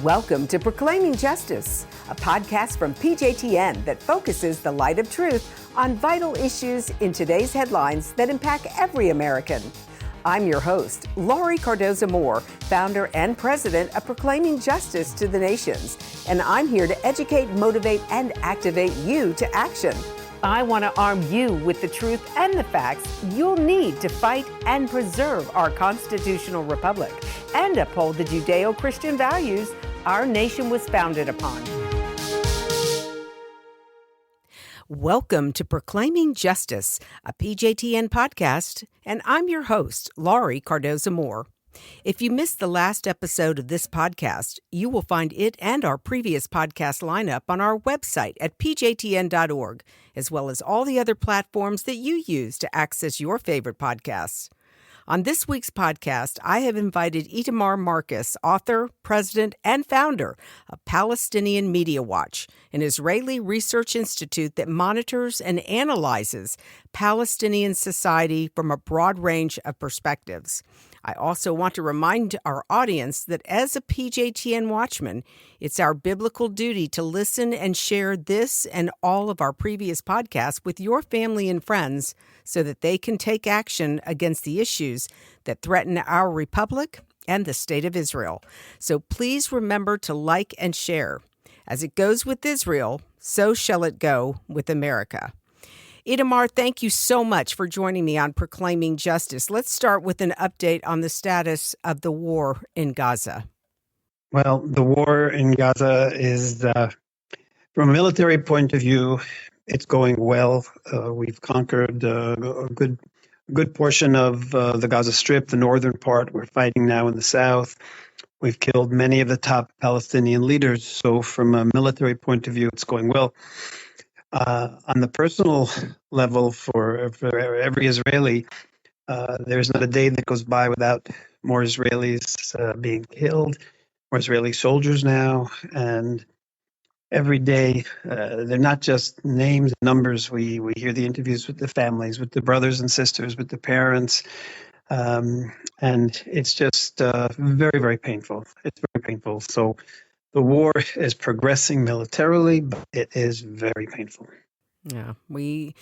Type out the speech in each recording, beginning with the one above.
Welcome to Proclaiming Justice, a podcast from PJTN that focuses the light of truth on vital issues in today's headlines that impact every American. I'm your host, Laurie Cardoza Moore, founder and president of Proclaiming Justice to the Nations, and I'm here to educate, motivate, and activate you to action. I want to arm you with the truth and the facts you'll need to fight and preserve our constitutional republic and uphold the Judeo-Christian values our nation was founded upon. Welcome to Proclaiming Justice, a PJTN podcast, and I'm your host, Laurie Cardoza Moore. If you missed the last episode of this podcast, you will find it and our previous podcast lineup on our website at pjtn.org, as well as all the other platforms that you use to access your favorite podcasts. On this week's podcast, I have invited Itamar Marc, author, president, and founder of Palestinian Media Watch, an Israeli research institute that monitors and analyzes Palestinian society from a broad range of perspectives. I also want to remind our audience that as a PJTN watchman, it's our biblical duty to listen and share this and all of our previous podcasts with your family and friends so that they can take action against the issues that threaten our republic and the state of Israel. So please remember to like and share. As it goes with Israel, so shall it go with America. Itamar, thank you so much for joining me on Proclaiming Justice. Let's start with an update on the status of the war in Gaza. Well, the war in Gaza is, from a military point of view, it's going well. We've conquered a good portion of the Gaza Strip, the northern part. We're fighting now in the south. We've killed many of the top Palestinian leaders. So from a military point of view, it's going well. On the personal level, for every Israeli, there's not a day that goes by without more Israelis being killed, more Israeli soldiers now, and every day they're not just names and numbers. We hear the interviews with the families, with the brothers and sisters, with the parents, and it's just very, very painful. It's very painful. So the war is progressing militarily, but it is very painful. Yeah, we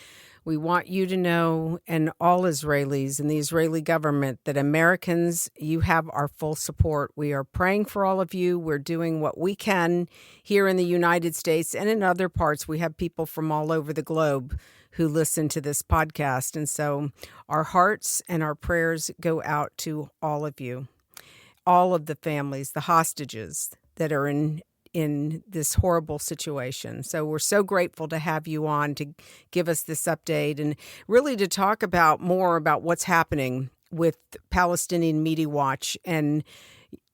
want you to know, and all Israelis and the Israeli government, that Americans, you have our full support. We are praying for all of you. We're doing what we can here in the United States and in other parts. We have people from all over the globe who listen to this podcast. And so our hearts and our prayers go out to all of you, all of the families, the hostages that are in this horrible situation. So we're so grateful to have you on to give us this update and really to talk more about what's happening with Palestinian Media Watch and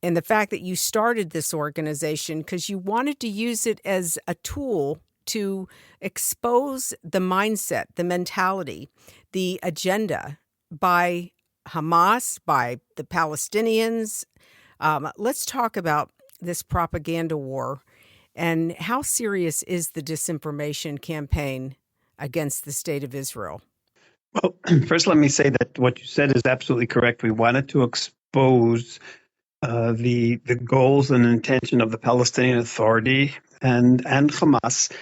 the fact that you started this organization because you wanted to use it as a tool to expose the mindset, the mentality, the agenda by Hamas, by the Palestinians. Let's talk about this propaganda war and how serious is the disinformation campaign against the state of Israel? Well, first, let me say that what you said is absolutely correct. We wanted to expose the goals and intention of the Palestinian Authority and Hamas.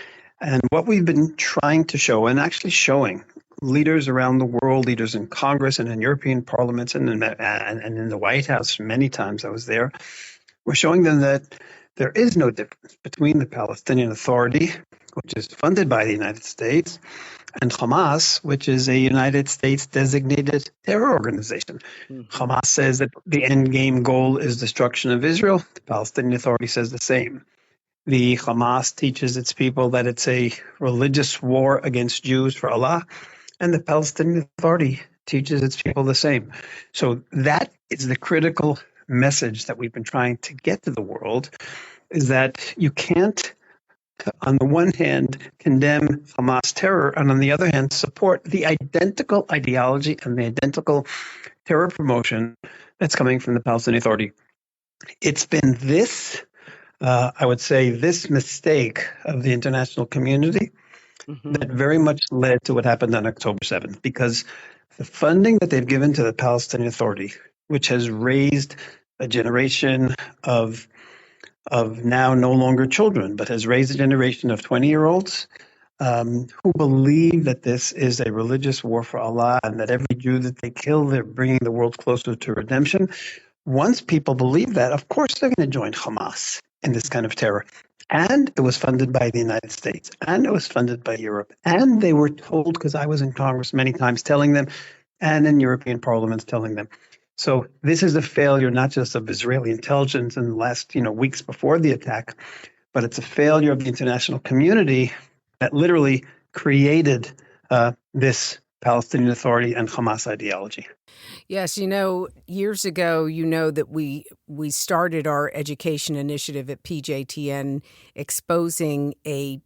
And what we've been trying to show, and actually showing leaders around the world, leaders in Congress and in European parliaments and in the White House, many times I was there, we're showing them that there is no difference between the Palestinian Authority, which is funded by the United States, and Hamas, which is a United States designated terror organization. Mm-hmm. Hamas says that the end game goal is destruction of Israel. The Palestinian Authority says the same. The Hamas teaches its people that it's a religious war against Jews for Allah, and the Palestinian Authority teaches its people the same. So that is the critical message that we've been trying to get to the world, is that you can't, on the one hand, condemn Hamas terror, and on the other hand, support the identical ideology and the identical terror promotion that's coming from the Palestinian Authority. It's been this, I would say, this mistake of the international community that very much led to what happened on October 7th, because the funding that they've given to the Palestinian Authority, which has raised a generation of of now no longer children, but has raised a generation of 20-year-olds who believe that this is a religious war for Allah and that every Jew that they kill, they're bringing the world closer to redemption. Once people believe that, of course they're going to join Hamas in this kind of terror. And it was funded by the United States, and it was funded by Europe. And they were told, because I was in Congress many times telling them, and in European parliaments telling them. So this is a failure not just of Israeli intelligence in the last weeks before the attack, but it's a failure of the international community that literally created this Palestinian Authority and Hamas ideology. Yes, years ago, that we started our education initiative at PJTN exposing a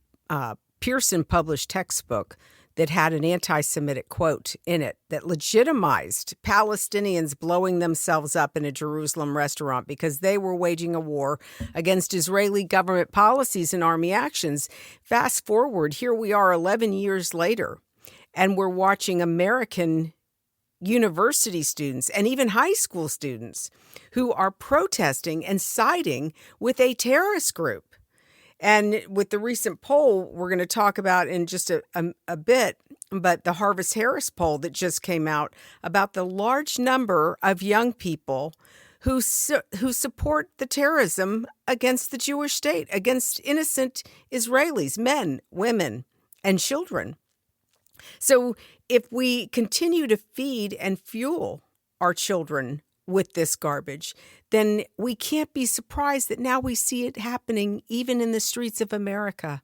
Pearson-published textbook that had an anti-Semitic quote in it that legitimized Palestinians blowing themselves up in a Jerusalem restaurant because they were waging a war against Israeli government policies and army actions. Fast forward, here we are 11 years later, and we're watching American university students and even high school students who are protesting and siding with a terrorist group. And with the recent poll we're going to talk about in just a bit, but the Harvest Harris poll that just came out about the large number of young people who support the terrorism against the Jewish state, against innocent Israelis, men, women, and children. So if we continue to feed and fuel our children with this garbage, then we can't be surprised that now we see it happening even in the streets of America,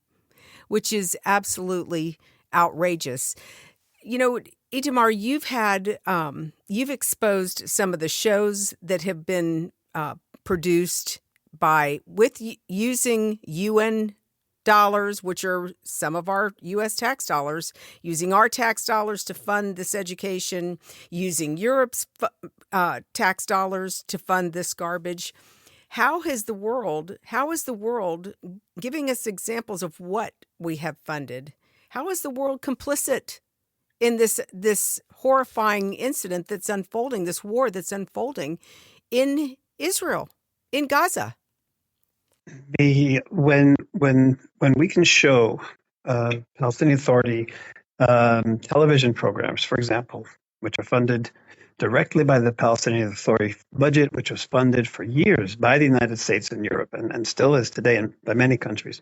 which is absolutely outrageous. Itamar, you've exposed some of the shows that have been produced using UN dollars, which are some of our U.S. tax dollars, using our tax dollars to fund this education, using Europe's tax dollars to fund this garbage. How is the world giving us examples of what we have funded? How is the world complicit in this horrifying incident that's unfolding, this war that's unfolding in Israel, in Gaza? When we can show Palestinian Authority television programs, for example, which are funded directly by the Palestinian Authority budget, which was funded for years by the United States and Europe, and still is today by many countries,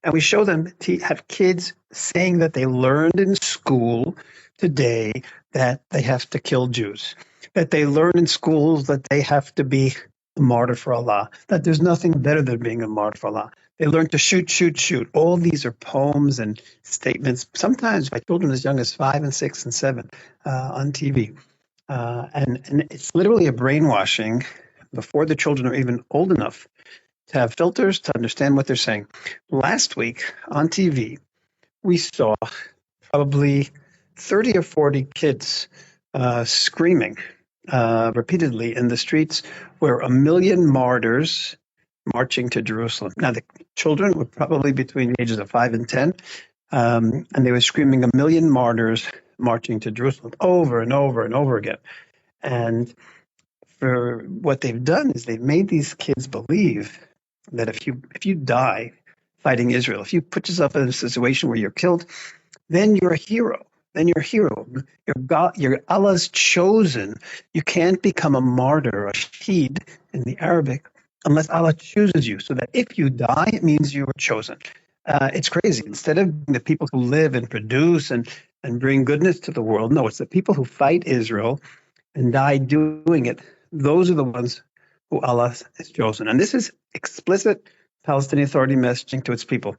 and we show them to have kids saying that they learned in school today that they have to kill Jews, that they learn in schools that they have to be a martyr for Allah, that there's nothing better than being a martyr for Allah. They learn to shoot, shoot, shoot. All these are poems and statements, sometimes by children as young as 5 and 6 and 7 on TV. And it's literally a brainwashing before the children are even old enough to have filters to understand what they're saying. Last week on TV, we saw probably 30 or 40 kids screaming repeatedly in the streets where 1 million martyrs marching to Jerusalem. Now, the children were probably between the ages of 5 and 10, and they were screaming 1 million martyrs marching to Jerusalem over and over and over again. And for what they've done is they've made these kids believe that if you die fighting Israel, if you put yourself in a situation where you're killed, then you're a hero. Then you're a hero. You're Allah's chosen. You can't become a martyr, a shaheed in the Arabic, unless Allah chooses you. So that if you die, it means you were chosen. It's crazy. Instead of the people who live and produce and bring goodness to the world, no, it's the people who fight Israel and die doing it. Those are the ones who Allah has chosen. And this is explicit Palestinian Authority messaging to its people.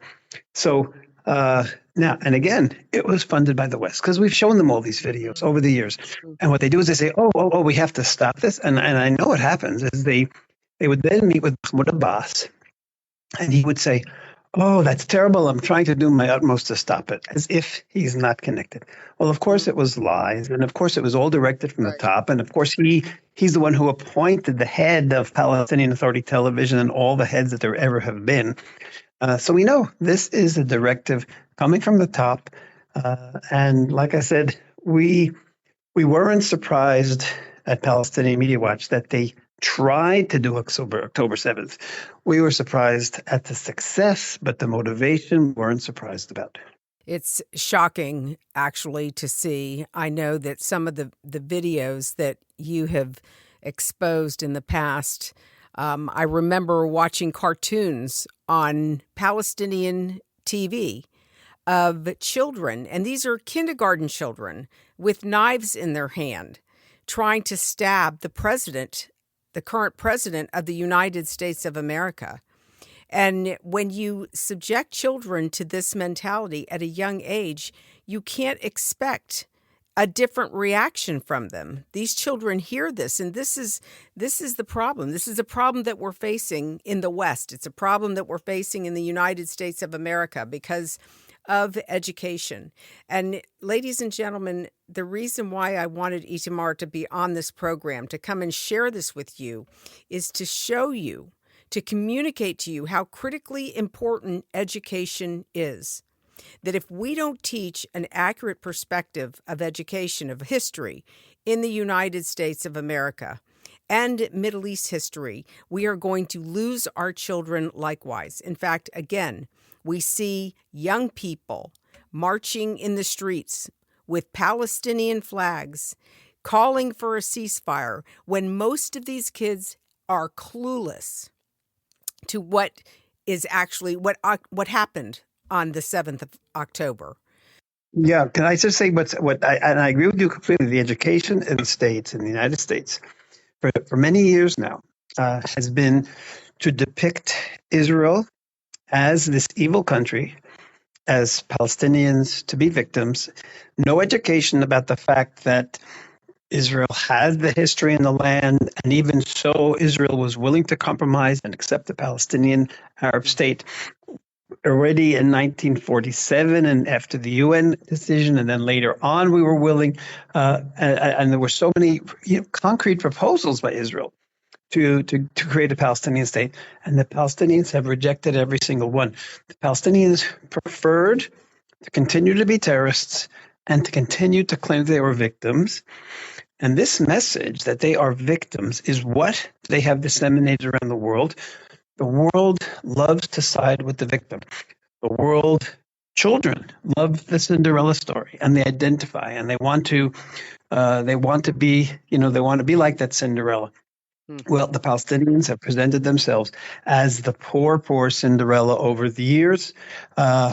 So now, and again, it was funded by the West because we've shown them all these videos over the years. And what they do is they say, oh, we have to stop this. And I know what happens is they would then meet with Mahmoud Abbas, and he would say, oh, that's terrible. I'm trying to do my utmost to stop it, as if he's not connected. Well, of course, it was lies. And of course, it was all directed from the top. And of course, he's the one who appointed the head of Palestinian Authority Television and all the heads that there ever have been. So we know this is a directive coming from the top. And like I said, we weren't surprised at Palestinian Media Watch that they tried to do October 7th. We were surprised at the success, but the motivation we weren't surprised about. It's shocking, actually, to see. I know that some of the videos that you have exposed in the past, I remember watching cartoons on Palestinian TV of children, and these are kindergarten children with knives in their hand, trying to stab the president, the current president of the United States of America. And when you subject children to this mentality at a young age, you can't expect a different reaction from them. These children hear this, and this is the problem. This is a problem that we're facing in the West. It's a problem that we're facing in the United States of America because of education. And ladies and gentlemen, the reason why I wanted Itamar to be on this program, to come and share this with you, is to show you, to communicate to you how critically important education is. That if we don't teach an accurate perspective of education, of history in the United States of America and Middle East history, we are going to lose our children likewise. In fact, again, we see young people marching in the streets with Palestinian flags, calling for a ceasefire, when most of these kids are clueless to what is actually what happened on the 7th of October. Yeah, can I just say and I agree with you completely. The education in the States, in the United States, for many years now, has been to depict Israel as this evil country, as Palestinians to be victims. No education about the fact that Israel has the history in the land, and even so, Israel was willing to compromise and accept the Palestinian Arab state already in 1947 and after the UN decision, and then later on we were willing, and there were so many concrete proposals by Israel to create a Palestinian state, and the Palestinians have rejected every single one. The Palestinians preferred to continue to be terrorists and to continue to claim they were victims. And this message that they are victims is what they have disseminated around the world. The world loves to side with the victim. The world, children love the Cinderella story, and they identify, and they want to be, they want to be like that Cinderella. Well, the Palestinians have presented themselves as the poor Cinderella over the years,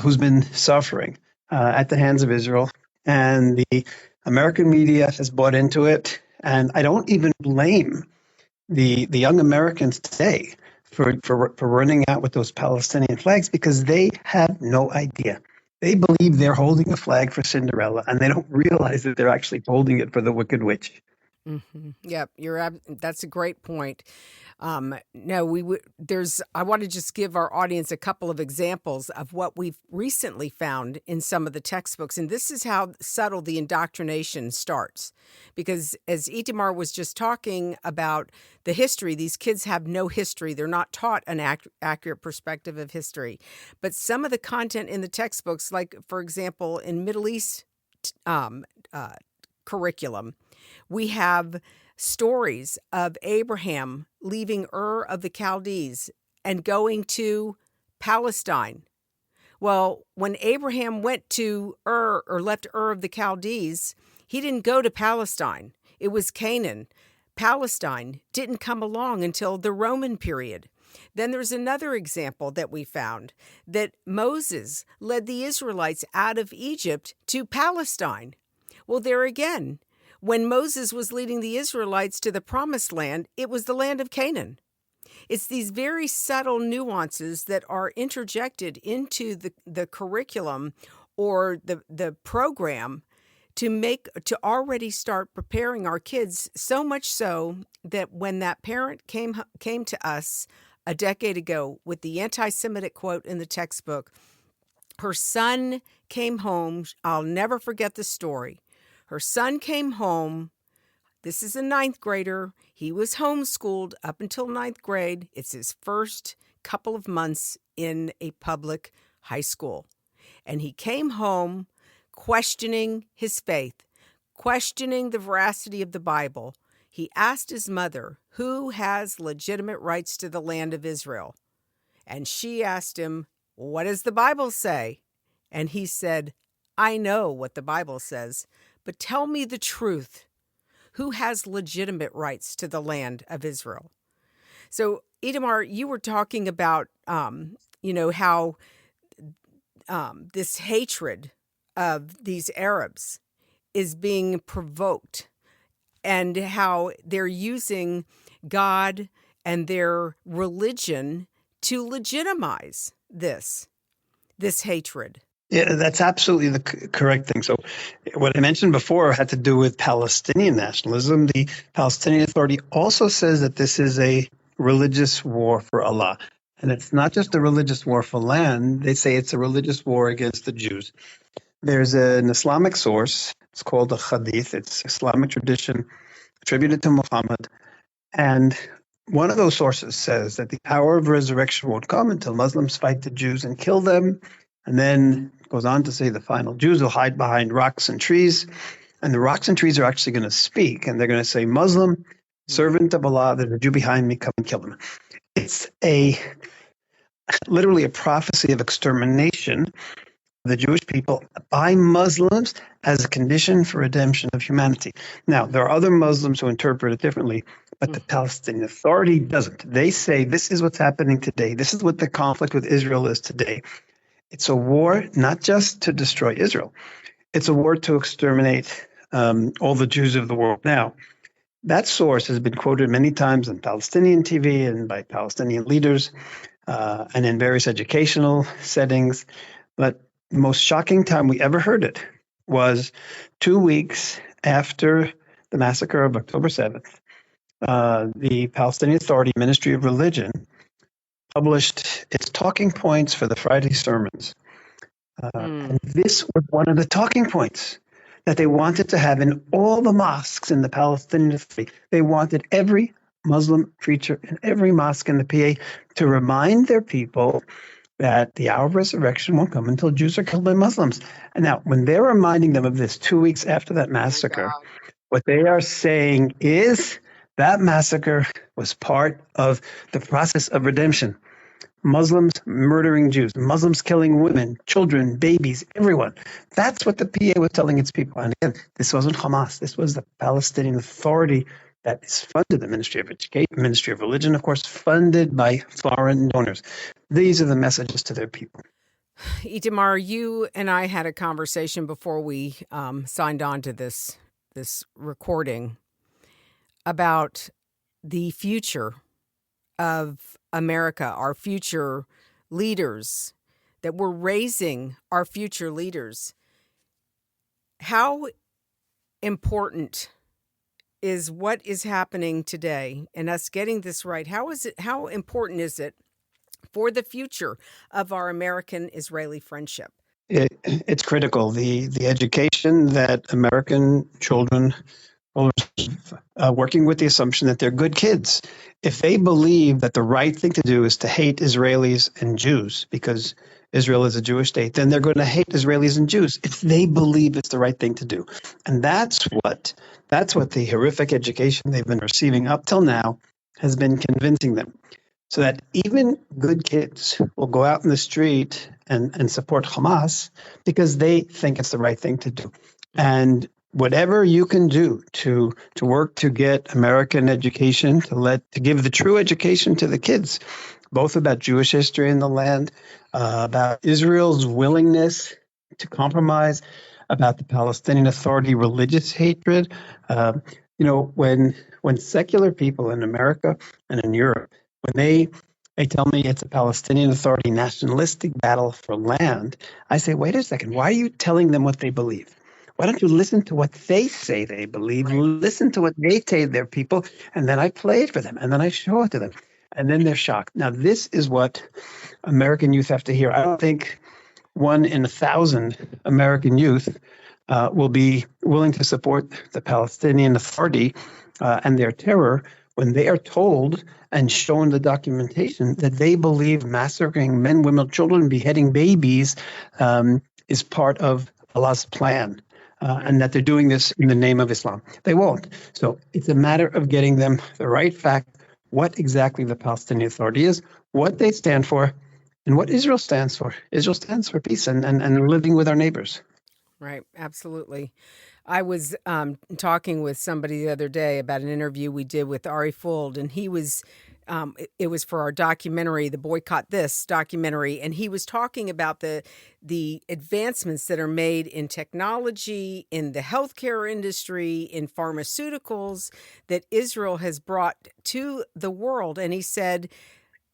who's been suffering at the hands of Israel, and the American media has bought into it. And I don't even blame the young Americans today for running out with those Palestinian flags, because they have no idea. They believe they're holding a flag for Cinderella, and they don't realize that they're actually holding it for the Wicked Witch. Mm-hmm. Yep, that's a great point. I want to just give our audience a couple of examples of what we've recently found in some of the textbooks. And this is how subtle the indoctrination starts. Because as Itamar was just talking about the history, these kids have no history. They're not taught an accurate perspective of history. But some of the content in the textbooks, like, for example, in Middle East curriculum, we have stories of Abraham leaving Ur of the Chaldees and going to Palestine. Well, when Abraham went to Ur, or left Ur of the Chaldees, he didn't go to Palestine. It was Canaan. Palestine didn't come along until the Roman period. Then there's another example that we found, that Moses led the Israelites out of Egypt to Palestine. Well, there again, when Moses was leading the Israelites to the Promised Land, it was the land of Canaan. It's these very subtle nuances that are interjected into the curriculum or the program to already start preparing our kids, so much so that when that parent came to us a decade ago with the anti-Semitic quote in the textbook, her son came home. I'll never forget the story. Her son came home. This is a 9th grader. He was homeschooled up until 9th grade. It's his first couple of months in a public high school. And he came home questioning his faith, questioning the veracity of the Bible. he asked his mother, who has legitimate rights to the land of Israel? And she asked him, what does the Bible say? And he said, I know what the Bible says, but tell me the truth. Who has legitimate rights to the land of Israel? So, Itamar, you were talking about, how this hatred of these Arabs is being provoked and how they're using God and their religion to legitimize this hatred. Yeah, that's absolutely the correct thing. So what I mentioned before had to do with Palestinian nationalism. The Palestinian Authority also says that this is a religious war for Allah. And it's not just a religious war for land. They say it's a religious war against the Jews. There's an Islamic source. It's called the Hadith. It's Islamic tradition attributed to Muhammad. And one of those sources says that the hour of resurrection won't come until Muslims fight the Jews and kill them. And then it goes on to say the final Jews will hide behind rocks and trees. And the rocks and trees are actually going to speak. And they're going to say, Muslim, servant of Allah, there's a Jew behind me, come and kill him. It's literally a prophecy of extermination the Jewish people by Muslims as a condition for redemption of humanity. Now, there are other Muslims who interpret it differently, but the Palestinian Authority doesn't. They say this is what's happening today. This is what the conflict with Israel is today. It's a war not just to destroy Israel. It's a war to exterminate all the Jews of the world. Now, that source has been quoted many times on Palestinian TV and by Palestinian leaders and in various educational settings. But the most shocking time we ever heard it was 2 weeks after the massacre of October 7th. The Palestinian Authority Ministry of Religion published its talking points for the Friday sermons. And this was one of the talking points that they wanted to have in all the mosques in the Palestinian Authority. They wanted every Muslim preacher in every mosque in the PA to remind their people that the hour of resurrection won't come until Jews are killed by Muslims. And now, when they're reminding them of this 2 weeks after that massacre, what they are saying is that massacre was part of the process of redemption. Muslims murdering Jews, Muslims killing women, children, babies, everyone. That's what the PA was telling its people. And again, this wasn't Hamas. This was the Palestinian Authority that is funded, the Ministry of Education, Ministry of Religion, of course, funded by foreign donors. These are the messages to their people. Itamar, you and I had a conversation before we signed on to this recording about the future of America, our future leaders, that we're raising our future leaders. How important is what is happening today and us getting this right? How important is it for the future of our American-Israeli friendship? It's critical. The education that American children will receive, working with the assumption that they're good kids. If they believe that the right thing to do is to hate Israelis and Jews because Israel is a Jewish state, then they're going to hate Israelis and Jews if they believe it's the right thing to do. And that's what the horrific education they've been receiving up till now has been convincing them. So that even good kids will go out in the street and support Hamas because they think it's the right thing to do. And whatever you can do to work to get American education, to give the true education to the kids, both about Jewish history in the land, about Israel's willingness to compromise, about the Palestinian Authority religious hatred. When secular people in America and in Europe, when they tell me it's a Palestinian Authority nationalistic battle for land, I say, wait a second, why are you telling them what they believe? Why don't you listen to what they say they believe, listen to what they say their people, and then I play it for them, and then I show it to them, and then they're shocked. Now, this is what American youth have to hear. I don't think 1 in 1,000 American youth will be willing to support the Palestinian Authority and their terror when they are told and shown the documentation that they believe massacring men, women, children, beheading babies is part of Allah's plan. and that they're doing this in the name of Islam. They won't. So it's a matter of getting them the right fact, what exactly the Palestinian Authority is, what they stand for, and what Israel stands for. Israel stands for peace and living with our neighbors. Right. Absolutely. I was talking with somebody the other day about an interview we did with Ari Fuld, and he was, it was for our documentary, the Boycott This documentary, and he was talking about the advancements that are made in technology, in the healthcare industry, in pharmaceuticals that Israel has brought to the world. And he said,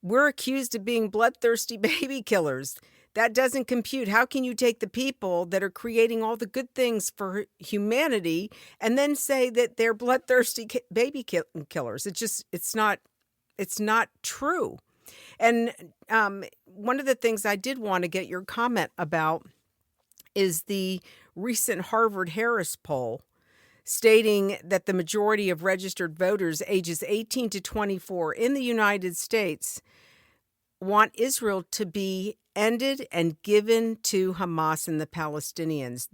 we're accused of being bloodthirsty baby killers. That doesn't compute. How can you take the people that are creating all the good things for humanity and then say that they're bloodthirsty baby killers? It's not true. And one of the things I did want to get your comment about is the recent Harvard-Harris poll stating that the majority of registered voters ages 18 to 24 in the United States want Israel to be ended and given to Hamas and the Palestinians.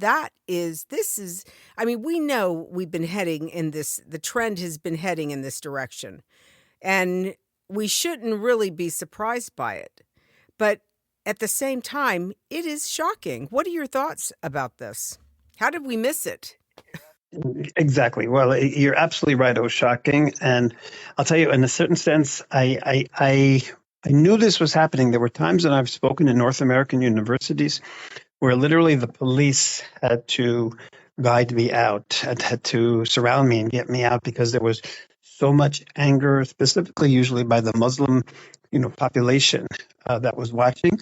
We know we've been heading in this, the trend has been heading in this direction, and we shouldn't really be surprised by it. But at the same time, it is shocking. What are your thoughts about this? How did we miss it? Exactly. Well, you're absolutely right. It was shocking. And I'll tell you, in a certain sense, I knew this was happening. There were times when I've spoken in North American universities where literally the police had to guide me out, had to surround me and get me out because there was so much anger, specifically usually by the Muslim, population that was watching.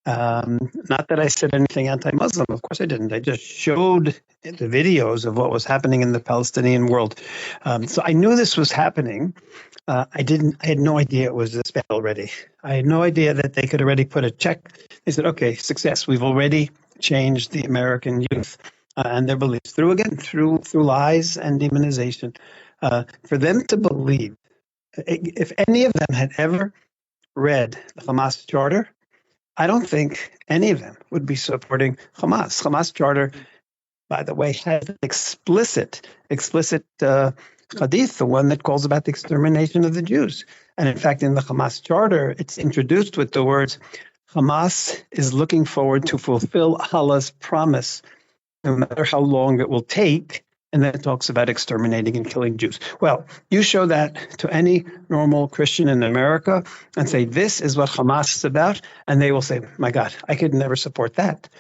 Not that I said anything anti-Muslim. Of course I didn't. I just showed the videos of what was happening in the Palestinian world. So I knew this was happening. I had no idea it was this bad already. I had no idea that they could already put a check. They said, okay, success. We've already changed the American youth and their beliefs through lies and demonization. For them to believe, if any of them had ever read the Hamas charter, I don't think any of them would be supporting Hamas. Hamas charter, by the way, has an explicit hadith, the one that calls about the extermination of the Jews. And in fact, in the Hamas charter, it's introduced with the words, Hamas is looking forward to fulfill Allah's promise, no matter how long it will take. And then it talks about exterminating and killing Jews. Well, you show that to any normal Christian in America and say, this is what Hamas is about. And they will say, my God, I could never support that,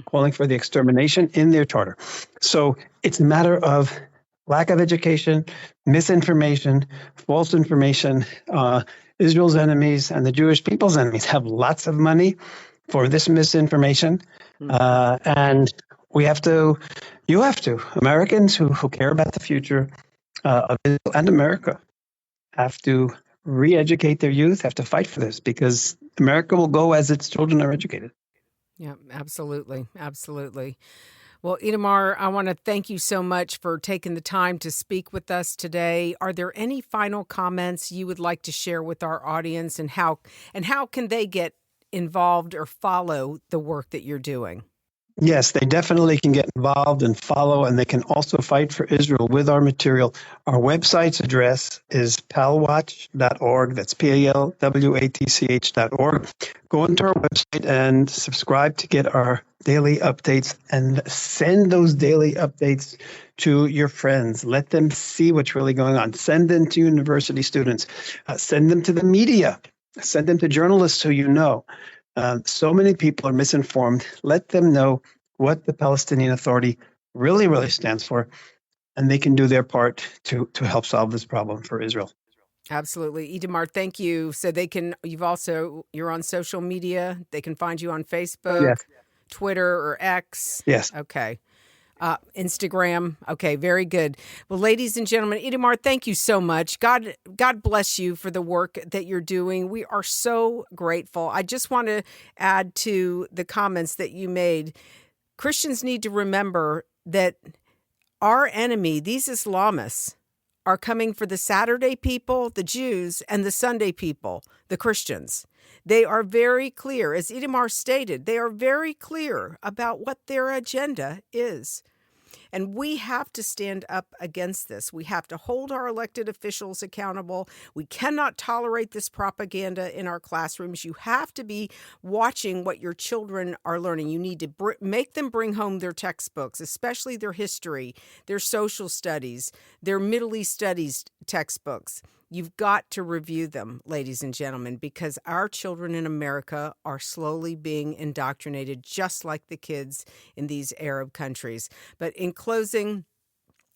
calling for the extermination in their charter. So it's a matter of lack of education, misinformation, false information. Israel's enemies and the Jewish people's enemies have lots of money for this misinformation. And you have to, Americans who care about the future of Israel and America have to re-educate their youth, have to fight for this, because America will go as its children are educated. Yeah, absolutely. Absolutely. Well, Itamar, I want to thank you so much for taking the time to speak with us today. Are there any final comments you would like to share with our audience, and how can they get involved or follow the work that you're doing? Yes, they definitely can get involved and follow, and they can also fight for Israel with our material. Our website's address is palwatch.org. That's PALWATCH.org. Go into our website and subscribe to get our daily updates, and send those daily updates to your friends. Let them see what's really going on. Send them to university students. Send them to the media. Send them to journalists who you know. So many people are misinformed. Let them know what the Palestinian Authority really, really stands for, and they can do their part to help solve this problem for Israel. Absolutely. Itamar, thank you. So you're on social media. They can find you on Facebook, Yes. Twitter, or X. Yes. Okay. Instagram. Okay, very good. Well, ladies and gentlemen, Itamar, thank you so much. God bless you for the work that you're doing. We are so grateful. I just want to add to the comments that you made. Christians need to remember that our enemy, these Islamists, are coming for the Saturday people, the Jews, and the Sunday people, the Christians. They are very clear, as Itamar stated, they are very clear about what their agenda is. And we have to stand up against this. We have to hold our elected officials accountable. We cannot tolerate this propaganda in our classrooms. You have to be watching what your children are learning. You need to make them bring home their textbooks, especially their history, their social studies, their Middle East studies textbooks. You've got to review them, ladies and gentlemen, because our children in America are slowly being indoctrinated just like the kids in these Arab countries. But in closing,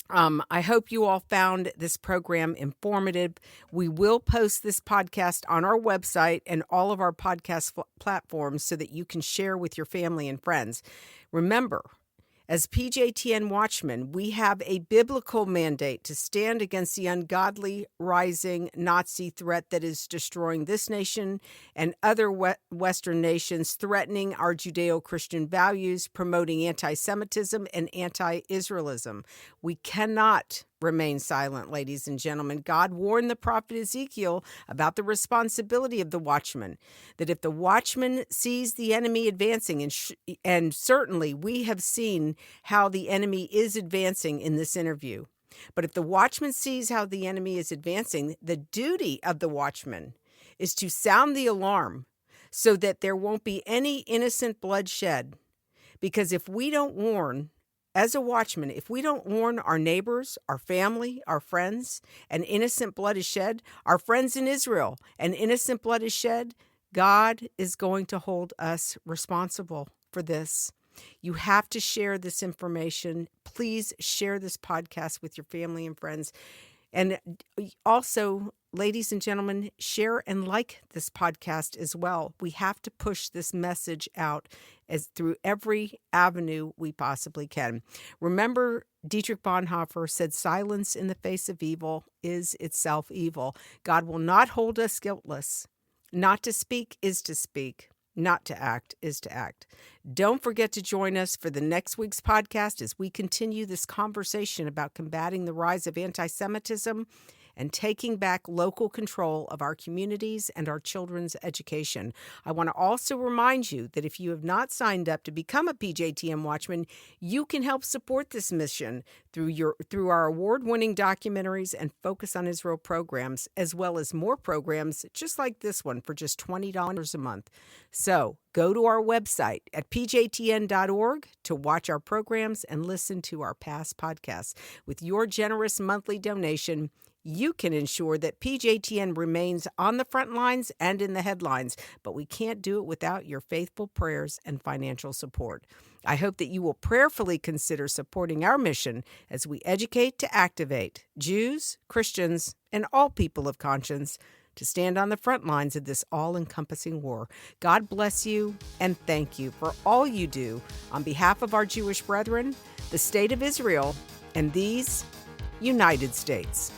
I hope you all found this program informative. We will post this podcast on our website and all of our podcast platforms so that you can share with your family and friends. Remember, as PJTN Watchmen, we have a biblical mandate to stand against the ungodly, rising Nazi threat that is destroying this nation and other Western nations, threatening our Judeo-Christian values, promoting anti-Semitism and anti-Israelism. We cannot remain silent, ladies and gentlemen. God warned the prophet Ezekiel about the responsibility of the watchman, that if the watchman sees the enemy advancing, and certainly we have seen how the enemy is advancing in this interview, but if the watchman sees how the enemy is advancing, the duty of the watchman is to sound the alarm so that there won't be any innocent bloodshed. Because if we don't warn, as a watchman, if we don't warn our neighbors, our family, our friends, and innocent blood is shed, our friends in Israel, and innocent blood is shed, God is going to hold us responsible for this. You have to share this information. Please share this podcast with your family and friends. And also, ladies and gentlemen, share and like this podcast as well. We have to push this message out as through every avenue we possibly can. Remember, Dietrich Bonhoeffer said, "Silence in the face of evil is itself evil." God will not hold us guiltless. Not to speak is to speak. Not to act is to act. Don't forget to join us for the next week's podcast as we continue this conversation about combating the rise of anti-Semitism and taking back local control of our communities and our children's education. I want to also remind you that if you have not signed up to become a PJTN Watchman, you can help support this mission through our award-winning documentaries and Focus on Israel programs, as well as more programs just like this one for just $20 a month. So go to our website at pjtn.org to watch our programs and listen to our past podcasts. With your generous monthly donation, you can ensure that PJTN remains on the front lines and in the headlines, but we can't do it without your faithful prayers and financial support. I hope that you will prayerfully consider supporting our mission as we educate to activate Jews, Christians, and all people of conscience to stand on the front lines of this all-encompassing war. God bless you and thank you for all you do on behalf of our Jewish brethren, the State of Israel, and these United States.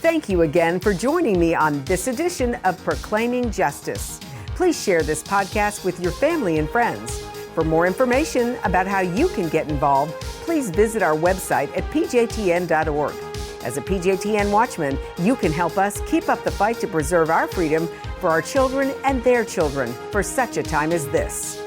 Thank you again for joining me on this edition of Proclaiming Justice. Please share this podcast with your family and friends. For more information about how you can get involved, please visit our website at pjtn.org. As a PJTN Watchman, you can help us keep up the fight to preserve our freedom for our children and their children for such a time as this.